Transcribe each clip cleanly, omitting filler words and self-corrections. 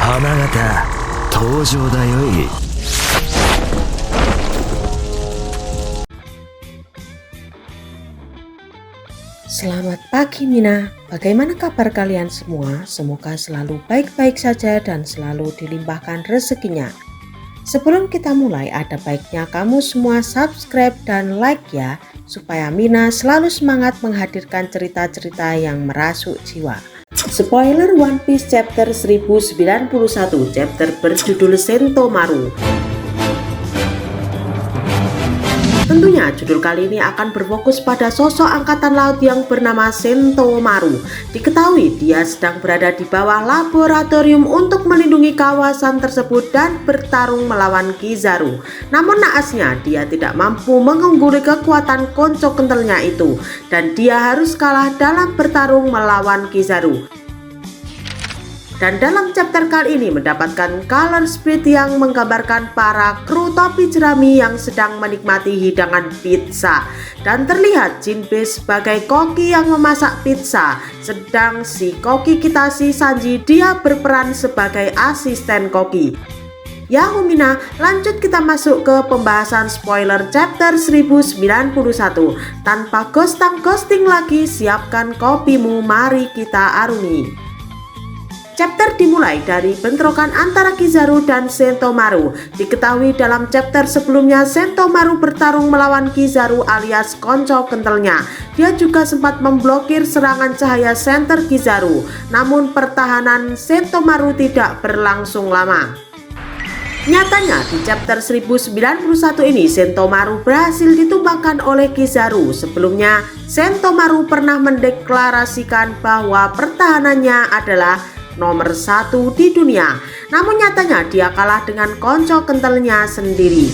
花形登場だよい。Selamat pagi Mina, bagaimana kabar kalian semua? Semoga selalu baik-baik saja dan selalu dilimpahkan rezekinya. Sebelum kita mulai, ada baiknya kamu semua subscribe dan like ya, supaya Mina selalu semangat menghadirkan cerita-cerita yang merasuk jiwa. Spoiler One Piece chapter 1091, chapter berjudul Sentomaru. Tentunya judul kali ini akan berfokus pada sosok angkatan laut yang bernama Sentomaru. Diketahui dia sedang berada di bawah laboratorium untuk melindungi kawasan tersebut dan bertarung melawan Kizaru. Namun naasnya dia tidak mampu mengungguli kekuatan konco kentalnya itu, dan dia harus kalah dalam bertarung melawan Kizaru. Dan dalam chapter kali ini mendapatkan color spread yang menggambarkan para kru topi jerami yang sedang menikmati hidangan pizza. Dan terlihat Jinbe sebagai koki yang memasak pizza, sedang si koki Kitashi Sanji dia berperan sebagai asisten koki. Ya Mina, lanjut kita masuk ke pembahasan spoiler chapter 1091. Tanpa ghosting lagi, siapkan kopimu, mari kita arungi. Chapter dimulai dari bentrokan antara Kizaru dan Sentomaru. Diketahui dalam chapter sebelumnya Sentomaru bertarung melawan Kizaru alias konco kentalnya. Dia juga sempat memblokir serangan cahaya center Kizaru. Namun pertahanan Sentomaru tidak berlangsung lama. Nyatanya di chapter 1091 ini Sentomaru berhasil ditumbangkan oleh Kizaru. Sebelumnya Sentomaru pernah mendeklarasikan bahwa pertahanannya adalah nomor 1 di dunia. Namun nyatanya dia kalah dengan konco kentalnya sendiri.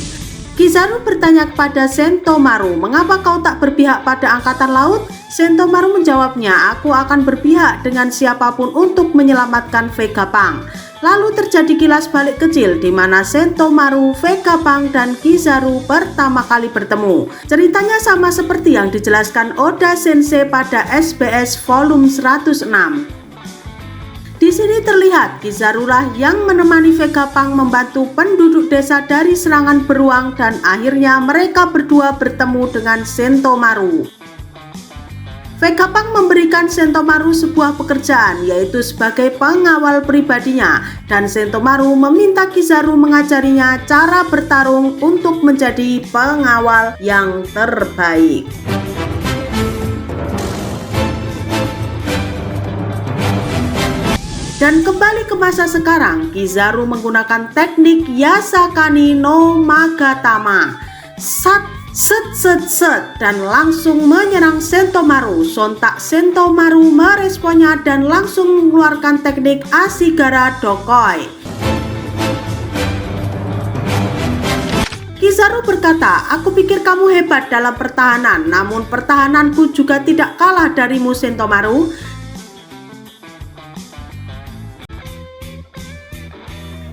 Kizaru bertanya kepada Sentomaru, "Mengapa kau tak berpihak pada angkatan laut?" Sentomaru menjawabnya, "Aku akan berpihak dengan siapapun untuk menyelamatkan Vegapunk." Lalu terjadi kilas balik kecil di mana Sentomaru, Vegapunk, dan Kizaru pertama kali bertemu. Ceritanya sama seperti yang dijelaskan Oda Sensei pada SBS volume 106. Di sini terlihat Kizaru lah yang menemani Vegapunk membantu penduduk desa dari serangan beruang dan akhirnya mereka berdua bertemu dengan Sentomaru. Vegapunk memberikan Sentomaru sebuah pekerjaan, yaitu sebagai pengawal pribadinya, dan Sentomaru meminta Kizaru mengajarinya cara bertarung untuk menjadi pengawal yang terbaik. Dan kembali ke masa sekarang, Kizaru menggunakan teknik Yasakani no Magatama. Set, dan langsung menyerang Sentomaru. Sontak Sentomaru meresponnya dan langsung mengeluarkan teknik Ashigara Dokoi. Kizaru berkata, "Aku pikir kamu hebat dalam pertahanan, namun pertahananku juga tidak kalah darimu Sentomaru."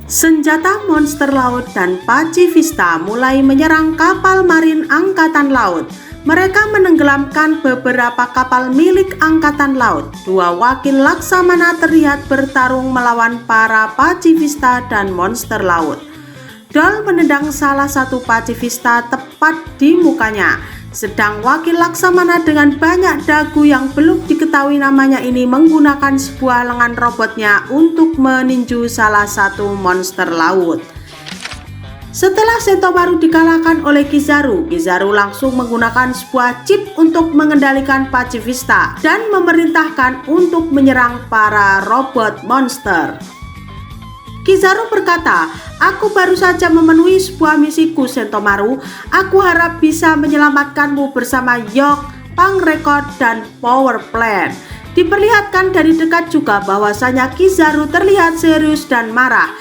Senjata monster laut dan pacifista mulai menyerang kapal marin angkatan laut. Mereka menenggelamkan beberapa kapal milik angkatan laut. Dua wakil Laksamana terlihat bertarung melawan para pacifista dan monster laut. Dol menendang salah satu pacifista tepat di mukanya. Sedang wakil Laksamana dengan banyak dagu yang belum diketahui namanya ini menggunakan sebuah lengan robotnya untuk meninju salah satu monster laut. Setelah Sentomaru dikalahkan oleh Kizaru, Kizaru langsung menggunakan sebuah chip untuk mengendalikan pacifista dan memerintahkan untuk menyerang para robot monster. Kizaru berkata, "Aku baru saja memenuhi sebuah misiku Sentomaru. Aku harap bisa menyelamatkanmu bersama Yok, Punk Record, dan Power Plant." Diperlihatkan dari dekat juga bahwasanya Kizaru terlihat serius dan marah.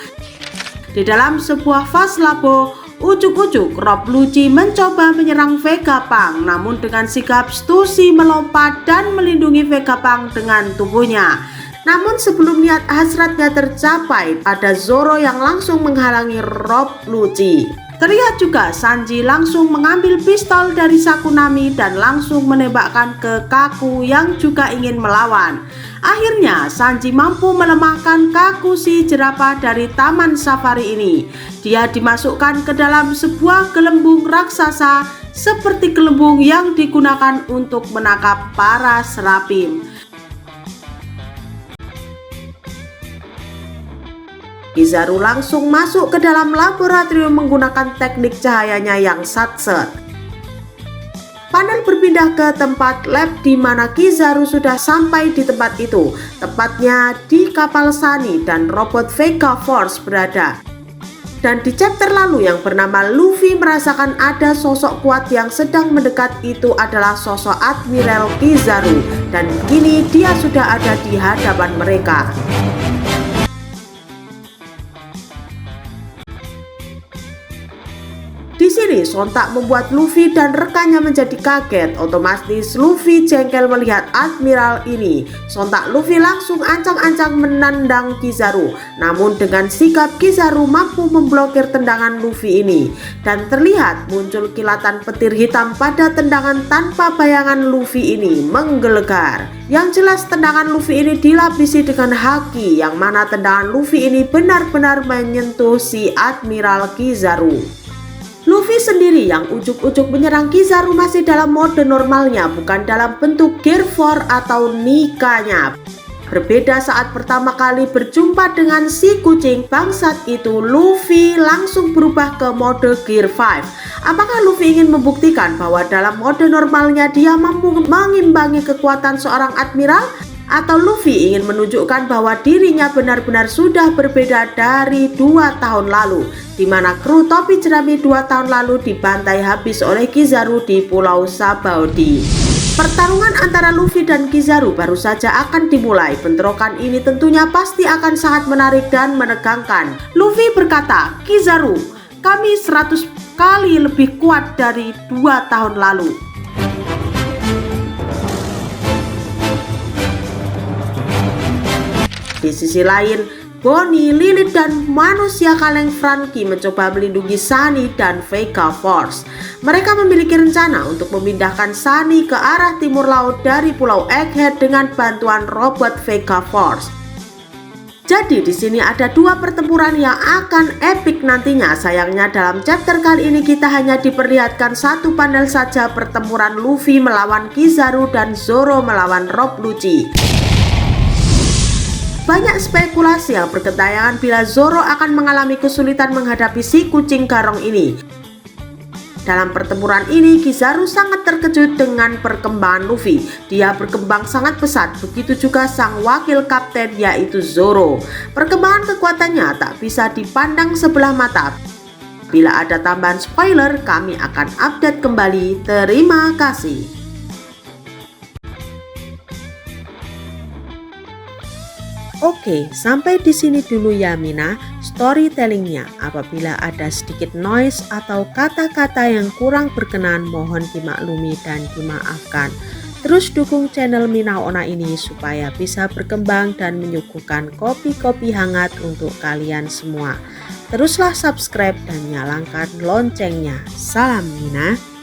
Di dalam sebuah fast labo, ujuk-ujuk Rob Lucci mencoba menyerang Vegapunk, namun dengan sigap Stussy melompat dan melindungi Vegapunk dengan tubuhnya. Namun sebelum niat hasratnya tercapai, ada Zoro yang langsung menghalangi Rob Lucci. Terlihat juga Sanji langsung mengambil pistol dari Sakunami dan langsung menembakkan ke Kaku yang juga ingin melawan. Akhirnya Sanji mampu melemahkan Kaku si jerapah dari taman safari ini. Dia dimasukkan ke dalam sebuah gelembung raksasa seperti gelembung yang digunakan untuk menangkap para serapim. Kizaru langsung masuk ke dalam laboratorium menggunakan teknik cahayanya yang satset. Panel berpindah ke tempat lab di mana Kizaru sudah sampai di tempat itu, tepatnya di kapal Sunny dan robot Vega Force berada. Dan di chapter lalu yang bernama Luffy merasakan ada sosok kuat yang sedang mendekat, itu adalah sosok Admiral Kizaru, dan kini dia sudah ada di hadapan mereka. Di sini sontak membuat Luffy dan rekannya menjadi kaget. Otomatis Luffy jengkel melihat Admiral ini. Sontak Luffy langsung ancang-ancang menendang Kizaru. Namun dengan sigap Kizaru mampu memblokir tendangan Luffy ini. Dan terlihat muncul kilatan petir hitam pada tendangan tanpa bayangan Luffy ini menggelegar. Yang jelas tendangan Luffy ini dilapisi dengan haki, yang mana tendangan Luffy ini benar-benar menyentuh si Admiral Kizaru. Luffy sendiri yang ujuk-ujuk menyerang Kizaru masih dalam mode normalnya, bukan dalam bentuk Gear 4 atau Nikanya. Berbeda saat pertama kali berjumpa dengan si kucing bangsat itu, Luffy langsung berubah ke mode Gear 5. Apakah Luffy ingin membuktikan bahwa dalam mode normalnya dia mampu mengimbangi kekuatan seorang admiral? Atau Luffy ingin menunjukkan bahwa dirinya benar-benar sudah berbeda dari 2 tahun lalu, di mana kru topi jerami 2 tahun lalu dibantai habis oleh Kizaru di Pulau Sabaody. Pertarungan antara Luffy dan Kizaru baru saja akan dimulai. Bentrokan ini tentunya pasti akan sangat menarik dan menegangkan. Luffy berkata, "Kizaru, kami 100 kali lebih kuat dari 2 tahun lalu." Di sisi lain, Bonnie, Lilith, dan manusia kaleng Franky mencoba melindungi Sunny dan Vega Force. Mereka memiliki rencana untuk memindahkan Sunny ke arah timur laut dari Pulau Egghead dengan bantuan robot Vega Force. Jadi di sini ada 2 pertempuran yang akan epic nantinya. Sayangnya dalam chapter kali ini kita hanya diperlihatkan 1 panel saja, pertempuran Luffy melawan Kizaru dan Zoro melawan Rob Lucci. Banyak spekulasi yang bergentayangan bila Zoro akan mengalami kesulitan menghadapi si kucing garong ini. Dalam pertempuran ini, Kizaru sangat terkejut dengan perkembangan Luffy. Dia berkembang sangat pesat, begitu juga sang wakil kapten yaitu Zoro. Perkembangan kekuatannya tak bisa dipandang sebelah mata. Bila ada tambahan spoiler, kami akan update kembali. Terima kasih. Oke, sampai di sini dulu ya Mina storytellingnya. Apabila ada sedikit noise atau kata-kata yang kurang berkenan, mohon dimaklumi dan dimaafkan. Terus dukung channel Mina Onna ini supaya bisa berkembang dan menyuguhkan kopi-kopi hangat untuk kalian semua. Teruslah subscribe dan nyalakan loncengnya. Salam Mina.